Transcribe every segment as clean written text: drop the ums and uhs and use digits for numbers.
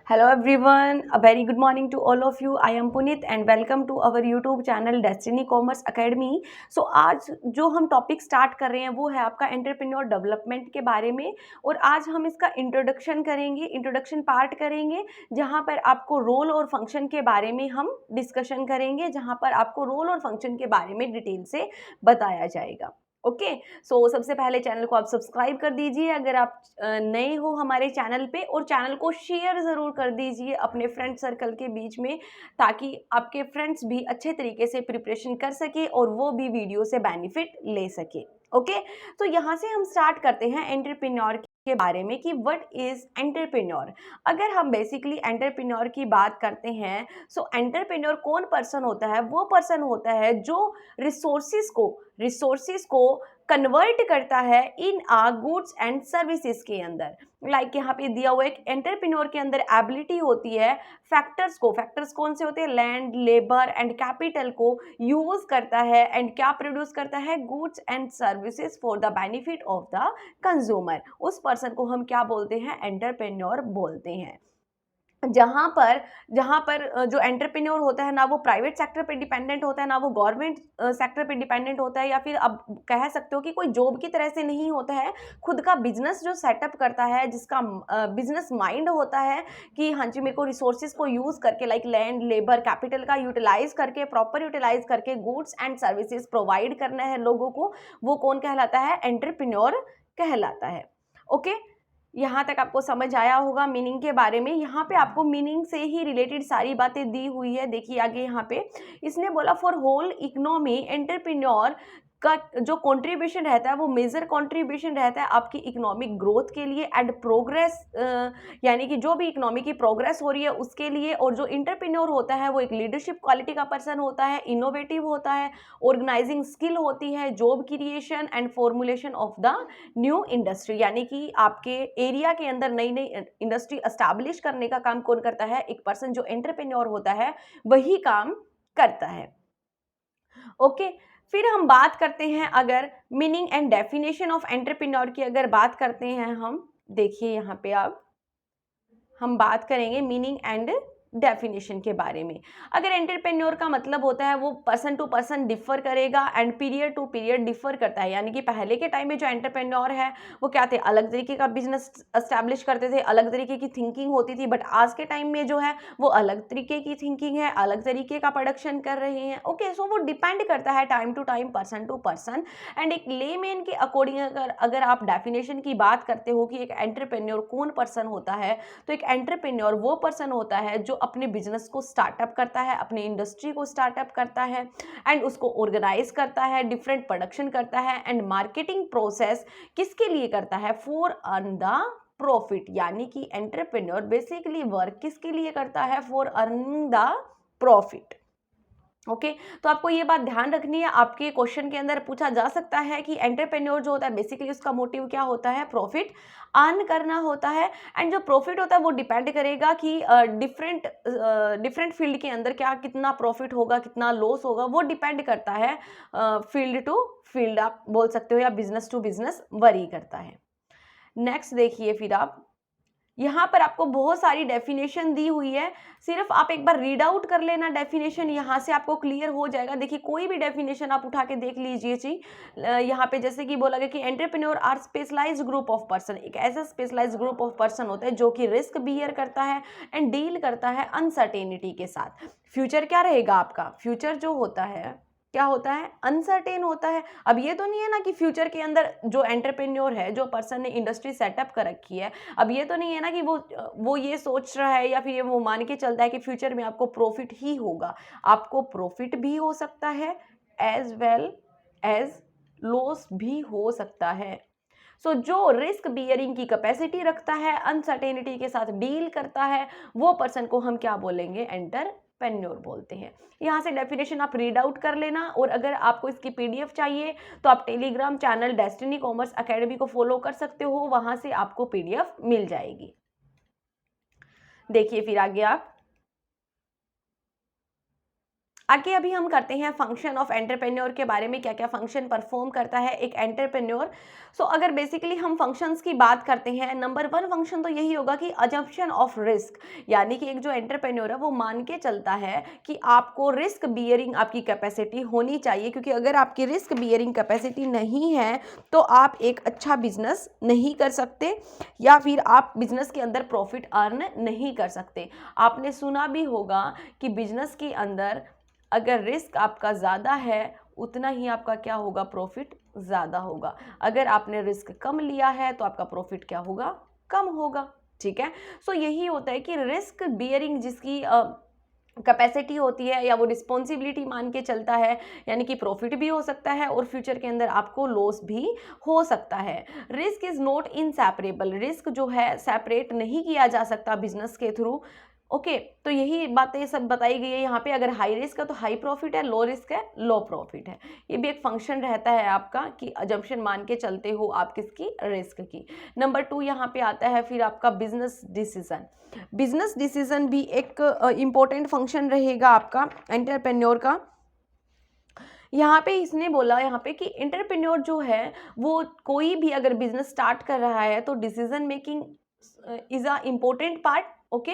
Hello everyone, a very good morning to all of you. I am Puneet and welcome to our YouTube channel Destiny Commerce Academy. So आज जो हम topic start कर रहे हैं वो है आपका एंटरप्रेन्योर डेवलपमेंट के बारे में और आज हम इसका इंट्रोडक्शन करेंगे, इंट्रोडक्शन पार्ट करेंगे जहां पर आपको रोल और फंक्शन के बारे में हम डिस्कशन करेंगे, जहां पर आपको रोल और फंक्शन के बारे में डिटेल से बताया जाएगा। ओके सो सबसे पहले चैनल को आप सब्सक्राइब कर दीजिए अगर आप नए हो हमारे चैनल पे, और चैनल को शेयर ज़रूर कर दीजिए अपने फ्रेंड सर्कल के बीच में, ताकि आपके फ्रेंड्स भी अच्छे तरीके से प्रिपरेशन कर सके और वो भी वीडियो से बेनिफिट ले सके। ओके तो यहाँ से हम स्टार्ट करते हैं एंटरप्रेन्योर के बारे में कि व्हाट इज एंटरप्रेन्योर। अगर हम बेसिकली एंटरप्रेन्योर की बात करते हैं, सो एंटरप्रेन्योर कौन पर्सन होता है? वो पर्सन होता है जो रिसोर्सेज को कन्वर्ट करता है इन आ गुड्स एंड सर्विसेज के अंदर। लाइक यहाँ पे दिया हुआ एक एंटरप्रेन्योर के अंदर एबिलिटी होती है फैक्टर्स कौन से होते हैं? लैंड, लेबर एंड कैपिटल को यूज करता है एंड क्या प्रोड्यूस करता है? Goods and services for the benefit of the consumer. उस पर्सन को हम क्या बोलते हैं? एंटरप्रेन्योर बोलते हैं। जहाँ पर जो एंटरप्रेन्योर होता है ना वो प्राइवेट सेक्टर पे डिपेंडेंट होता है, ना वो गवर्नमेंट सेक्टर पे डिपेंडेंट होता है, या फिर अब कह सकते हो कि कोई जॉब की तरह से नहीं होता है। खुद का बिजनेस जो सेटअप करता है, जिसका बिजनेस माइंड होता है कि हाँ जी मेरे को रिसोर्सेज को यूज़ करके लाइक लैंड, लेबर, कैपिटल का यूटिलाइज करके, प्रॉपर यूटिलाइज करके गुड्स एंड सर्विसेज प्रोवाइड करना है लोगों को, वो कौन कहलाता है? एंटरप्रेन्योर कहलाता है। ओके यहाँ तक आपको समझ आया होगा मीनिंग के बारे में। यहाँ पे आपको मीनिंग से ही रिलेटेड सारी बातें दी हुई है। देखिए आगे यहाँ पे इसने बोला फॉर होल इकोनॉमी एंटरप्रेन्योर का जो कंट्रीब्यूशन रहता है वो मेजर कंट्रीब्यूशन रहता है आपकी इकोनॉमिक ग्रोथ के लिए एंड प्रोग्रेस, यानी कि जो भी इकोनॉमी की प्रोग्रेस हो रही है उसके लिए। और जो एंटरप्रेन्योर होता है वो एक लीडरशिप क्वालिटी का पर्सन होता है, इनोवेटिव होता है, ऑर्गेनाइजिंग स्किल होती है, job creation and formulation of the new industry, यानी कि आपके एरिया के अंदर नई नई इंडस्ट्री एस्टैब्लिश करने का काम कौन करता है? एक पर्सन जो एंटरप्रेन्योर होता है वही काम करता है। ओके फिर हम बात करते हैं अगर meaning and definition of entrepreneur की अगर बात करते हैं हम, देखिए यहाँ पे आप हम बात करेंगे मीनिंग एंड डेफिनेशन के बारे में। अगर एंटरप्रेन्योर का मतलब होता है वो पर्सन टू पर्सन डिफर करेगा and period to period differ करता है, यानी कि पहले के टाइम में जो एंटरप्रेन्योर है वो क्या थे? अलग तरीके का बिजनेस एस्टैब्लिश करते थे, अलग तरीके की थिंकिंग होती थी। बट आज के टाइम में जो है वो अलग तरीके की थिंकिंग है, अलग तरीके का प्रोडक्शन कर रहे हैं। ओके सो वो डिपेंड करता है time to time, person to person. And एक लेमैन के अकॉर्डिंग अगर आप डेफिनेशन की बात करते हो कि एक एंटरप्रेन्योर कौन पर्सन होता है, तो एक एंटरप्रेन्योर वो पर्सन होता है जो अपने बिजनेस को स्टार्टअप करता है, अपनी इंडस्ट्री को स्टार्टअप करता है एंड उसको ऑर्गेनाइज करता है, डिफरेंट प्रोडक्शन करता है एंड मार्केटिंग प्रोसेस किसके लिए करता है? फॉर अर्न द प्रॉफिट, यानी कि एंटरप्रेन्योर बेसिकली वर्क किसके लिए करता है? For earning the profit. Okay तो आपको ये बात ध्यान रखनी है, आपके क्वेश्चन के अंदर पूछा जा सकता है कि एंटरप्रेन्योर जो होता है बेसिकली उसका मोटिव क्या होता है? प्रॉफिट अर्न करना होता है। एंड जो प्रॉफिट होता है वो डिपेंड करेगा कि डिफरेंट फील्ड के अंदर क्या कितना प्रॉफिट होगा, कितना लॉस होगा, वो डिपेंड करता है फील्ड टू फील्ड आप बोल सकते हो, या बिजनेस टू बिजनेस वरी करता है। नेक्स्ट देखिए फिर आप यहाँ पर आपको बहुत सारी डेफिनेशन दी हुई है, सिर्फ आप एक बार रीड आउट कर लेना डेफिनेशन, यहाँ से आपको क्लियर हो जाएगा। देखिए कोई भी डेफिनेशन आप उठा के देख लीजिए जी। यहाँ पे जैसे कि बोला गया कि entrepreneur are specialize group of person, एक ऐसा स्पेशलाइज ग्रुप ऑफ पर्सन होता है जो कि रिस्क बियर करता है एंड डील करता है अनसर्टेनिटी के साथ। फ्यूचर क्या रहेगा आपका? फ्यूचर जो होता है क्या होता है? अनसर्टेन होता है। अब ये तो नहीं है ना कि फ्यूचर के अंदर जो एंटरप्रेन्योर है, जो पर्सन ने इंडस्ट्री सेटअप कर रखी है, अब ये तो नहीं है ना कि वो ये सोच रहा है या फिर ये वो मान के चलता है कि फ्यूचर में आपको प्रॉफिट ही होगा। आपको प्रॉफिट भी हो सकता है एज वेल एज लॉस भी हो सकता है। सो जो रिस्क बियरिंग की कैपेसिटी रखता है, अनसर्टेनिटी के साथ डील करता है, वो पर्सन को हम क्या बोलेंगे? एंटरप्रेन्योर बोलते हैं। यहाँ से डेफिनेशन आप रीड आउट कर लेना, और अगर आपको इसकी पीडीएफ चाहिए तो आप Telegram channel destiny commerce academy को फॉलो कर सकते हो, वहां से आपको पीडीएफ मिल जाएगी। देखिए फिर आगे आप आगे अभी हम करते हैं फंक्शन ऑफ एंटरप्रेन्योर के बारे में, क्या क्या फंक्शन परफॉर्म करता है एक एंटरप्रेन्योर। सो अगर बेसिकली हम फंक्शंस की बात करते हैं, नंबर 1 फंक्शन तो यही होगा कि अजम्पशन ऑफ रिस्क, यानी कि एक जो एंटरप्रेन्योर है वो मान के चलता है कि आपको रिस्क बियरिंग आपकी कैपेसिटी होनी चाहिए, क्योंकि अगर आपकी रिस्क बियरिंग कैपेसिटी नहीं है तो आप एक अच्छा बिजनेस नहीं कर सकते या फिर आप बिजनेस के अंदर प्रॉफिट अर्न नहीं कर सकते। आपने सुना भी होगा कि बिजनेस के अंदर अगर रिस्क आपका ज़्यादा है उतना ही आपका क्या होगा, प्रॉफिट ज़्यादा होगा। अगर आपने रिस्क कम लिया है तो आपका प्रॉफिट क्या होगा, कम होगा। ठीक है, सो यही होता है कि रिस्क बियरिंग जिसकी कैपेसिटी होती है या वो रिस्पॉन्सिबिलिटी मान के चलता है, यानी कि प्रॉफिट भी हो सकता है और फ्यूचर के अंदर आपको लॉस भी हो सकता है। Risk is not inseparable, risk जो है सेपरेट नहीं किया जा सकता बिजनेस के थ्रू। ओके, तो यही बातें सब बताई गई है यहाँ पे। अगर हाई रिस्क है तो हाई प्रॉफिट है, लो रिस्क है लो प्रॉफिट है। ये भी एक फंक्शन रहता है आपका कि अजम्पशन मान के चलते हो आप किसकी, रिस्क की। नंबर 2 यहाँ पे आता है फिर आपका बिजनेस डिसीजन। बिजनेस डिसीजन भी एक इम्पोर्टेंट फंक्शन रहेगा आपका एंटरप्रेन्योर का। यहाँ पे इसने बोला यहाँ पे कि एंटरप्रेन्योर जो है वो कोई भी अगर बिजनेस स्टार्ट कर रहा है तो decision making is a important part. Okay,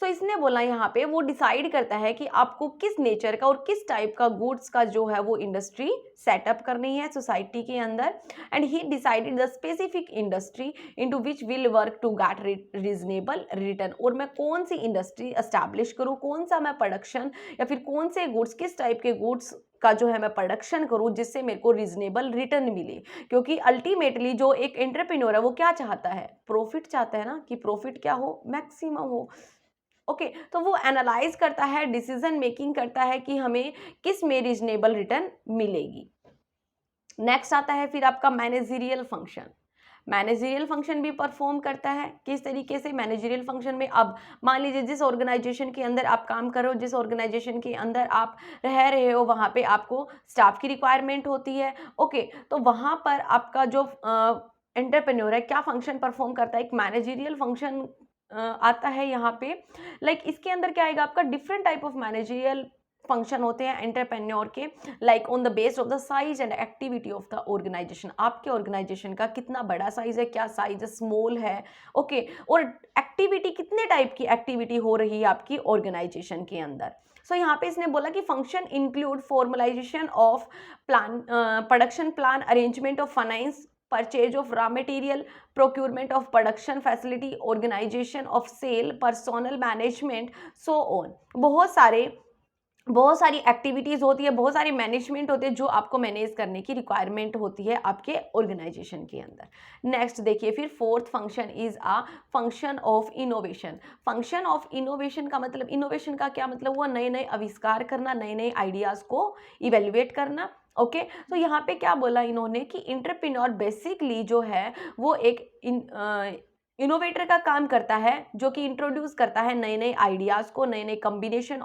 so इसने बोला यहाँ पे वो डिसाइड करता है कि आपको किस नेचर का और किस टाइप का गुड्स का जो है वो इंडस्ट्री सेटअप करनी है सोसाइटी के अंदर, and he decided the specific industry into which will work to get reasonable return. और मैं कौन सी इंडस्ट्री एस्टैब्लिश करूँ, कौन सा मैं प्रोडक्शन या फिर कौन से गुड्स, किस टाइप के गुड्स का जो है मैं प्रोडक्शन करूँ जिससे मेरे को रीजनेबल रिटर्न मिले। क्योंकि अल्टीमेटली जो एक एंटरप्रेन्योर है वो क्या चाहता है, प्रॉफिट चाहता है ना, कि प्रॉफिट क्या हो, मैक्सिमम हो। ओके, तो वो एनालाइज करता है, डिसीजन मेकिंग करता है कि हमें किस में रीजनेबल रिटर्न मिलेगी। नेक्स्ट आता है फिर आपका मैनेजरियल फंक्शन। मैनेजरियल फंक्शन भी परफॉर्म करता है। किस तरीके से मैनेजरियल फंक्शन में, अब मान लीजिए जिस ऑर्गेनाइजेशन के अंदर आप काम कर रहे हो, जिस ऑर्गेनाइजेशन के अंदर आप रह रहे हो, वहाँ पे आपको स्टाफ की रिक्वायरमेंट होती है। ओके, तो वहाँ पर आपका जो एंटरप्रेन्योर है क्या फंक्शन परफॉर्म करता है, एक मैनेजरियल फंक्शन आता है यहाँ पे। लाइक इसके अंदर क्या आएगा, आपका different type of managerial function होते हैं एंटरप्रेन्योर के, like on the base of the size and activity of the organization. आपके ऑर्गेनाइजेशन का कितना बड़ा साइज है, क्या साइज है, स्मॉल है। ओके, और एक्टिविटी कितने टाइप की एक्टिविटी हो रही है आपकी ऑर्गेनाइजेशन के अंदर। सो यहाँ पे इसने बोला कि function include formalization of plan, production plan, arrangement of finance, purchase of raw material, procurement of production facility, organization of sale, personal management, so on. बहुत सारी एक्टिविटीज़ होती है, बहुत सारी मैनेजमेंट होती है जो आपको मैनेज करने की रिक्वायरमेंट होती है आपके ऑर्गेनाइजेशन के अंदर। नेक्स्ट देखिए फिर fourth function is a function of innovation. Function of innovation का मतलब, इनोवेशन का क्या मतलब हुआ, नए नए आविष्कार करना, नए नए आइडियाज़ को इवेल्युएट करना। ओके, तो यहाँ पे क्या बोला इन्होंने कि एंटरप्रेन्योर बेसिकली जो है वो एक इनोवेटर का काम करता है, जो कि इंट्रोड्यूस करता है नए नए आइडियाज़ को, नए नए कम्बिनेशन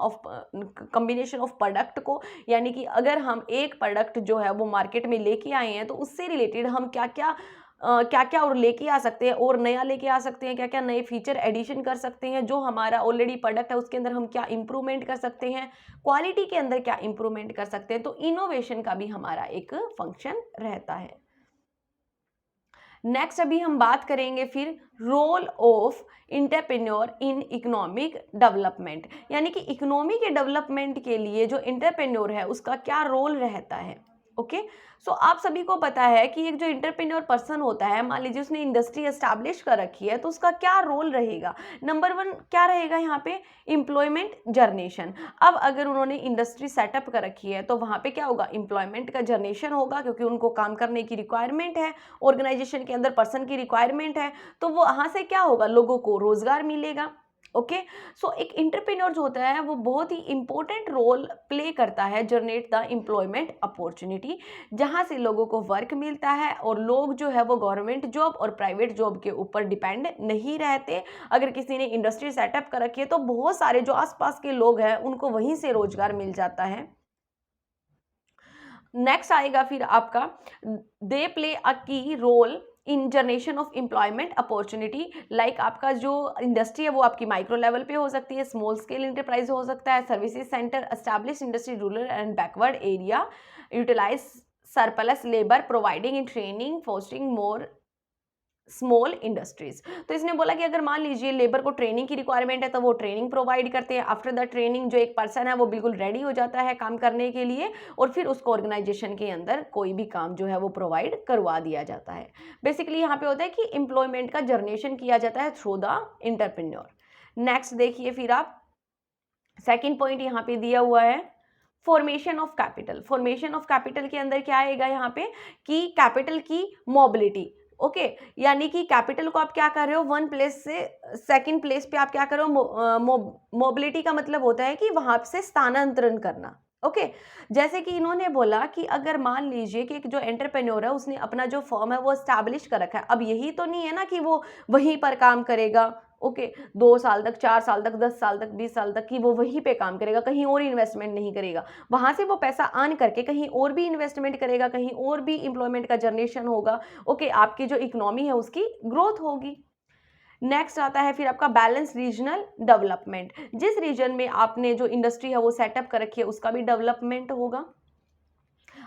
ऑफ प्रोडक्ट को। यानी कि अगर हम एक प्रोडक्ट जो है वो मार्केट में लेके आए हैं तो उससे रिलेटेड हम क्या क्या और लेके आ सकते हैं, और नया लेके आ सकते हैं, क्या क्या नए फीचर एडिशन कर सकते हैं, जो हमारा ऑलरेडी प्रोडक्ट है उसके अंदर हम क्या इंप्रूवमेंट कर सकते हैं, क्वालिटी के अंदर क्या इंप्रूवमेंट कर सकते हैं। तो इनोवेशन का भी हमारा एक फंक्शन रहता है। नेक्स्ट अभी हम बात करेंगे फिर role of entrepreneur in economic development, यानी कि इकोनॉमी के डेवलपमेंट के लिए जो एंटरप्रेन्योर है उसका क्या रोल रहता है। ओके, सो आप सभी को पता है कि एक जो एंटरप्रेन्योर पर्सन होता है, मान लीजिए उसने इंडस्ट्री एस्टैब्लिश कर रखी है, तो उसका क्या रोल रहेगा। नंबर 1 क्या रहेगा यहाँ पे, एम्प्लॉयमेंट जनरेशन। अब अगर उन्होंने इंडस्ट्री सेटअप कर रखी है तो वहाँ पे क्या होगा, एम्प्लॉयमेंट का जनरेशन होगा, क्योंकि उनको काम करने की रिक्वायरमेंट है, ऑर्गेनाइजेशन के अंदर पर्सन की रिक्वायरमेंट है, तो वो वहाँ से क्या होगा, लोगों को रोजगार मिलेगा। ओके, सो एक एंटरप्रेन्योर जो होता है वो बहुत ही इंपॉर्टेंट रोल प्ले करता है, जनरेट द एम्प्लॉयमेंट अपॉर्चुनिटी, जहां से लोगों को वर्क मिलता है और लोग जो है वो गवर्नमेंट जॉब और प्राइवेट जॉब के ऊपर डिपेंड नहीं रहते। अगर किसी ने इंडस्ट्री सेटअप कर रखी है तो बहुत सारे जो आसपास के लोग हैं उनको वहीं से रोजगार मिल जाता है। नेक्स्ट आएगा फिर आपका, दे play a key role in generation of employment opportunity, like आपका जो इंडस्ट्री है वो आपकी माइक्रो लेवल पे हो सकती है, स्मॉल स्केल इंटरप्राइज हो सकता है, services center, establish industry rural and backward area, utilize surplus labour, providing in training, fostering more small industries. तो इसने बोला कि अगर मान लीजिए लेबर को ट्रेनिंग की रिक्वायरमेंट है तो वो ट्रेनिंग प्रोवाइड करते हैं। आफ्टर द ट्रेनिंग जो एक पर्सन है वो बिल्कुल रेडी हो जाता है काम करने के लिए, और फिर उसको ऑर्गेनाइजेशन के अंदर कोई भी काम जो है वो प्रोवाइड करवा दिया जाता है। बेसिकली यहाँ पे होता है कि एम्प्लॉयमेंट का जनरेशन किया जाता है थ्रू द इंटरप्रेन्योर। नेक्स्ट देखिए फिर आप, सेकेंड पॉइंट यहाँ पे दिया हुआ है formation of capital. Formation of capital के अंदर क्या आएगा यहाँ पे कि कैपिटल की मोबिलिटी, ओके यानी कि कैपिटल को आप क्या कर रहे हो, वन प्लेस से सेकंड प्लेस पे आप क्या कर रहे हो, मोबिलिटी का मतलब होता है कि वहां से स्थानांतरण करना। ओके जैसे कि इन्होंने बोला कि अगर मान लीजिए कि एक जो एंटरप्रेन्योर है उसने अपना जो फर्म है वो एस्टैब्लिश कर रखा है, अब यही तो नहीं है ना कि वो वहीं पर काम करेगा, ओके 2 साल तक, 4 साल तक, 10 साल तक, 20 साल तक कि वो वहीं पे काम करेगा, कहीं और इन्वेस्टमेंट नहीं करेगा, वहां से वो पैसा अर्न करके कहीं और भी इन्वेस्टमेंट करेगा, कहीं और भी एम्प्लॉयमेंट का जनरेशन होगा, ओके आपकी जो इकोनॉमी है उसकी ग्रोथ होगी। नेक्स्ट आता है फिर आपका बैलेंस रीजनल डेवलपमेंट, जिस रीजन में आपने जो इंडस्ट्री है वो सेटअप कर रखी है उसका भी डेवलपमेंट होगा।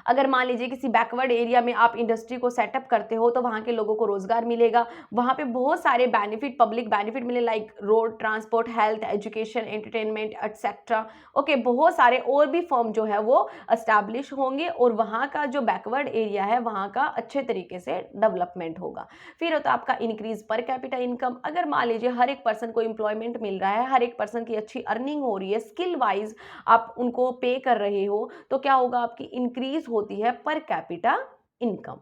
अगर मान लीजिए किसी बैकवर्ड एरिया में आप इंडस्ट्री को सेटअप करते हो तो वहाँ के लोगों को रोजगार मिलेगा, वहाँ पे बहुत सारे बेनिफिट, पब्लिक बेनिफिट मिले, like road transport, health, education, entertainment etcetera, okay बहुत सारे और भी फर्म जो है वो एस्टैब्लिश होंगे और वहाँ का जो बैकवर्ड एरिया है वहाँ का अच्छे तरीके से डेवलपमेंट होगा। फिर होता है आपका इंक्रीज पर कैपिटा इनकम। अगर मान लीजिए हर एक पर्सन को एम्प्लॉयमेंट मिल रहा है, हर एक पर्सन की अच्छी अर्निंग हो रही है, स्किल वाइज आप उनको पे कर रहे हो, तो क्या होगा, आपकी इंक्रीज होती है पर कैपिटा इनकम।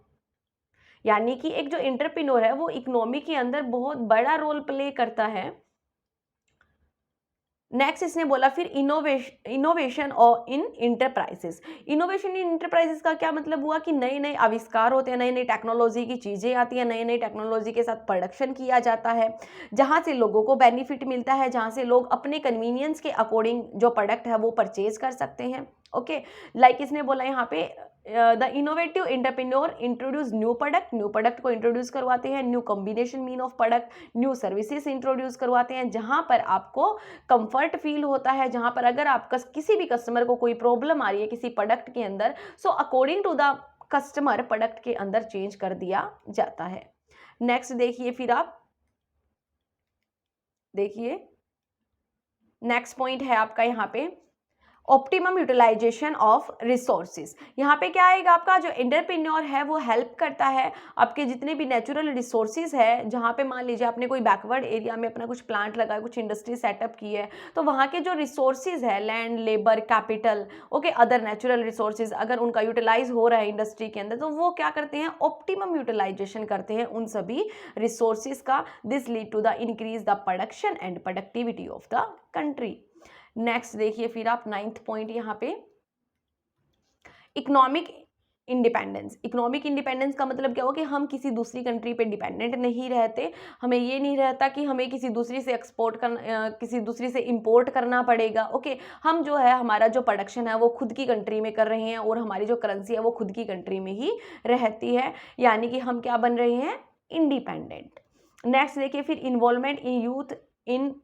यानी कि एक जो एंटरप्रेन्योर है वो इकोनॉमी के अंदर बहुत बड़ा रोल प्ले करता है। नेक्स्ट इसने बोला फिर इनोवेशन और इन इंटरप्राइजेस। इनोवेशन इन इंटरप्राइजेस का क्या मतलब हुआ कि नए नए आविष्कार होते हैं, नई नई टेक्नोलॉजी की चीज़ें आती हैं, नई नई टेक्नोलॉजी के साथ प्रोडक्शन किया जाता है, जहाँ से लोगों को बेनिफिट मिलता है, जहाँ से लोग अपने कन्वीनियंस के अकॉर्डिंग जो प्रोडक्ट है वो परचेज कर सकते हैं। ओके लाइक इसने बोला यहाँ पे the innovative entrepreneur introduce new product को इंट्रोड्यूस करवाते हैं, new combination mean of product, new services introduce करवाते हैं, जहां पर आपको कंफर्ट फील होता है, जहां पर अगर आप किसी भी कस्टमर को कोई प्रॉब्लम आ रही है किसी प्रोडक्ट के अंदर, so according to the customer product के अंदर चेंज कर दिया जाता है। नेक्स्ट देखिए फिर आप देखिए, नेक्स्ट पॉइंट है आपका यहाँ पे ऑप्टिमम यूटिलाइजेशन ऑफ रिसोर्सेज। यहाँ पे क्या आएगा, आपका जो एंटरप्रेन्योर है वो हेल्प करता है आपके जितने भी नेचुरल रिसोर्सेज है, जहाँ पे मान लीजिए आपने कोई बैकवर्ड एरिया में अपना कुछ प्लांट लगाया, कुछ इंडस्ट्री सेटअप की है, तो वहाँ के जो रिसोर्सेज है, land, labour, capital, okay other natural resources, अगर उनका यूटिलाइज हो रहा है इंडस्ट्री के अंदर, तो वो क्या करते हैं, ऑप्टिमम यूटिलाइजेशन करते हैं उन सभी रिसोर्सेज का। This lead to the increase the production and productivity of the country. Next देखिए फिर आप, नाइन्थ पॉइंट यहाँ पे इकोनॉमिक इंडिपेंडेंस। इकोनॉमिक इंडिपेंडेंस का मतलब क्या हो कि हम किसी दूसरी कंट्री पे डिपेंडेंट नहीं रहते, हमें ये नहीं रहता कि हमें किसी दूसरी से एक्सपोर्ट करना, किसी दूसरी से इंपोर्ट करना पड़ेगा। ओके हम जो है हमारा जो प्रोडक्शन है वो खुद की कंट्री में कर रहे हैं और हमारी जो करेंसी है वो खुद की कंट्री में ही रहती है, यानी कि हम क्या बन रहे हैं, इंडिपेंडेंट। नेक्स्ट देखिए फिर involvement in youth in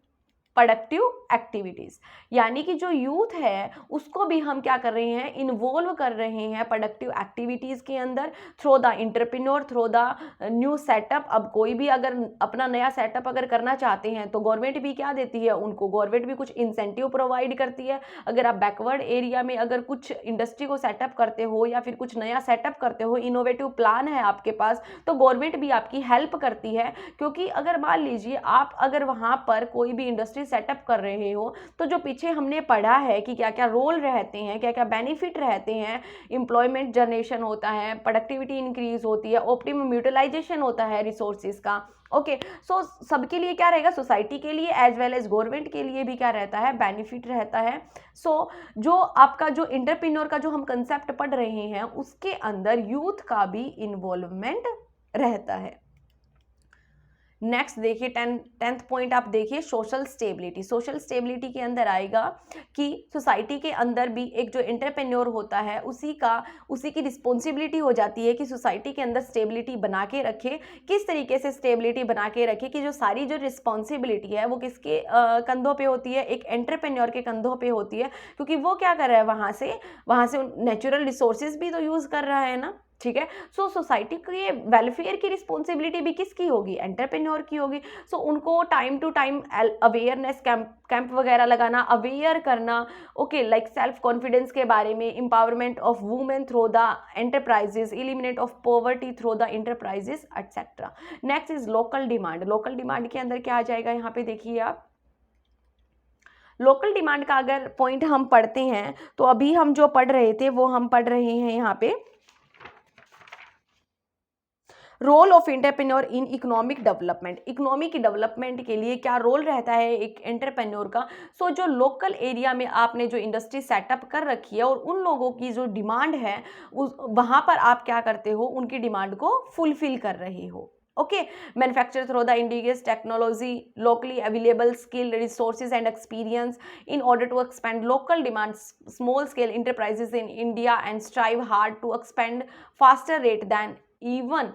productive activities, यानी कि जो यूथ है उसको भी हम क्या कर रहे हैं, इन्वॉल्व कर रहे हैं प्रोडक्टिव एक्टिविटीज के अंदर through the entrepreneur, through the new setup. अब कोई भी अगर अपना नया सेटअप अगर करना चाहते हैं तो गवर्नमेंट भी क्या देती है उनको, गवर्नमेंट भी कुछ इंसेंटिव प्रोवाइड करती है। अगर आप बैकवर्ड एरिया में अगर कुछ इंडस्ट्री को सेटअप करते हो या फिर कुछ नया सेटअप करते हो, इनोवेटिव प्लान है आपके पास, तो गवर्नमेंट भी आपकी हेल्प करती है। क्योंकि अगर मान लीजिए आप अगर वहाँ पर कोई भी इंडस्ट्री सेटअप कर रहे हो, तो जो पीछे हमने पढ़ा है कि क्या क्या रोल रहते हैं, क्या क्या बेनिफिट रहते हैं, एम्प्लॉयमेंट जनरेशन होता है, प्रोडक्टिविटी इंक्रीज होती है, ऑप्टिमम यूटिलाइजेशन होता है रिसोर्सेज का। ओके सो सबके लिए क्या रहेगा, सोसाइटी के लिए एज वेल एज गवर्नमेंट के लिए भी क्या रहता है, बेनिफिट रहता है। सो जो आपका जो एंटरप्रेन्योर का जो हम कंसेप्ट पढ़ रहे हैं उसके अंदर यूथ का भी इन्वॉल्वमेंट रहता है। नेक्स्ट देखिए 10th पॉइंट आप देखिए सोशल स्टेबिलिटी। सोशल स्टेबिलिटी के अंदर आएगा कि सोसाइटी के अंदर भी एक जो एंटरप्रेन्योर होता है उसी की रिस्पॉन्सिबिलिटी हो जाती है कि सोसाइटी के अंदर स्टेबिलिटी बना के रखे। किस तरीके से स्टेबिलिटी बना के रखे कि जो सारी जो रिस्पॉन्सिबिलिटी है वो किसके कंधों पे होती है, एक एंटरप्रेन्योर के कंधों पे होती है, क्योंकि वो क्या कर रहा है वहाँ से नेचुरल रिसोर्सेज भी तो यूज़ कर रहा है ना, ठीक है। सो सोसाइटी के वेलफेयर की रिस्पॉन्सिबिलिटी भी किसकी होगी, एंटरप्रेन्योर की होगी। सो उनको time to time awareness camp वगैरह लगाना, अवेयर करना, ओके, लाइक सेल्फ कॉन्फिडेंस के बारे में, empowerment of women through the enterprises, eliminate of poverty through the enterprises etcetera. Next is local demand. Local demand के अंदर क्या आ जाएगा, यहाँ पे देखिए आप लोकल डिमांड का अगर पॉइंट हम पढ़ते हैं तो अभी हम जो पढ़ रहे थे वो हम पढ़ रहे हैं यहाँ पे role of entrepreneur in economic development. Economic development के लिए क्या रोल रहता है एक एंटरप्रेन्योर का। सो जो लोकल एरिया में आपने जो इंडस्ट्री सेटअप कर रखी है और उन लोगों की जो डिमांड है उस वहाँ पर आप क्या करते हो, उनकी डिमांड को फुलफिल कर रहे हो। Okay, manufacture through the indigenous technology, locally available skill, resources and experience in order to expand local demands, small scale enterprises in India and strive hard to expand faster rate than even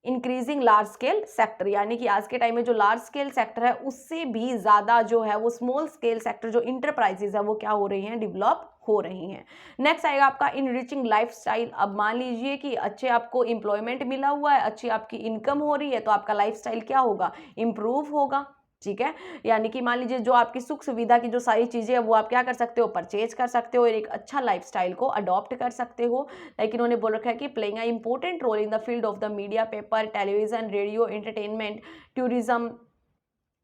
increasing large scale sector. यानी कि आज के time में जो large scale sector है उससे भी ज़्यादा जो है वो स्मॉल स्केल सेक्टर जो इंटरप्राइजेज है वो क्या हो रही हैं, डेवलप हो रही हैं। नेक्स्ट आएगा आपका इनरिचिंग लाइफस्टाइल। अब मान लीजिए कि अच्छे आपको एम्प्लॉयमेंट मिला हुआ है, अच्छी आपकी इनकम हो रही है, तो आपका लाइफस्टाइल क्या होगा, इम्प्रूव होगा, ठीक है। यानी कि मान लीजिए जो आपकी सुख सुविधा की जो सारी चीज़ें हैं वो आप क्या कर सकते हो, परचेज कर सकते हो और एक अच्छा लाइफस्टाइल को अडॉप्ट कर सकते हो। लाइक इन्होंने बोल रखा है कि playing a important role in the field of the media, paper, television, radio, entertainment, tourism,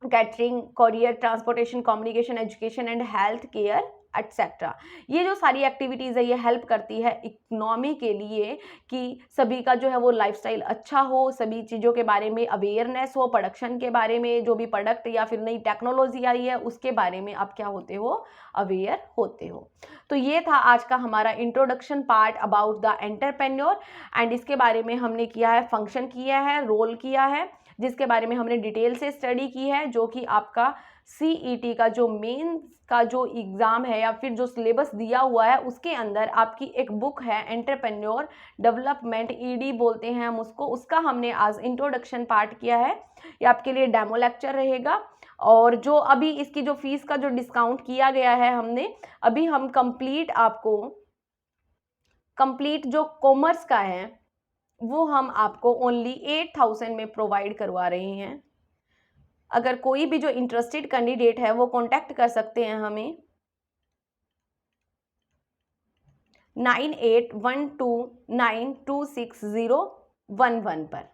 catering, courier, transportation, communication, education and health care etcetera. ये जो सारी एक्टिविटीज़ है ये हेल्प करती है इकोनॉमी के लिए कि सभी का जो है वो लाइफस्टाइल अच्छा हो, सभी चीज़ों के बारे में अवेयरनेस हो, प्रोडक्शन के बारे में, जो भी प्रोडक्ट या फिर नई टेक्नोलॉजी आई है उसके बारे में आप क्या होते हो, अवेयर होते हो। तो ये था आज का हमारा introduction part about the entrepreneur and इसके बारे में हमने किया है, फंक्शन किया है, रोल किया है, जिसके बारे में हमने डिटेल से स्टडी की है, जो कि आपका CET का जो मेन का जो एग्ज़ाम है या फिर जो सिलेबस दिया हुआ है उसके अंदर आपकी एक बुक है एंटरप्रेन्योर डेवलपमेंट, ED बोलते हैं हम उसको, उसका हमने आज इंट्रोडक्शन पार्ट किया है। ये आपके लिए डेमो लेक्चर रहेगा। और जो अभी इसकी जो फीस का जो डिस्काउंट किया गया है हमने, अभी हम कंप्लीट जो कॉमर्स का है वो हम आपको ओनली 8000 में प्रोवाइड करवा रहे हैं। अगर कोई भी जो इंटरेस्टेड कैंडिडेट है वो कांटेक्ट कर सकते हैं हमें 9812926011 पर।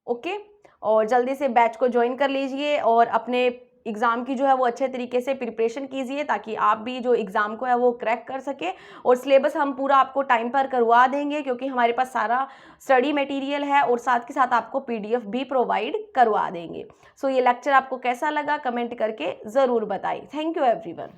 ओके, और जल्दी से बैच को ज्वाइन कर लीजिए और अपने एग्ज़ाम की जो है वो अच्छे तरीके से प्रिपरेशन कीजिए ताकि आप भी जो एग्ज़ाम को है वो क्रैक कर सके। और सिलेबस हम पूरा आपको टाइम पर करवा देंगे क्योंकि हमारे पास सारा स्टडी मटेरियल है और साथ के साथ आपको PDF भी प्रोवाइड करवा देंगे। सो ये लेक्चर आपको कैसा लगा कमेंट करके ज़रूर बताइए। Thank you everyone.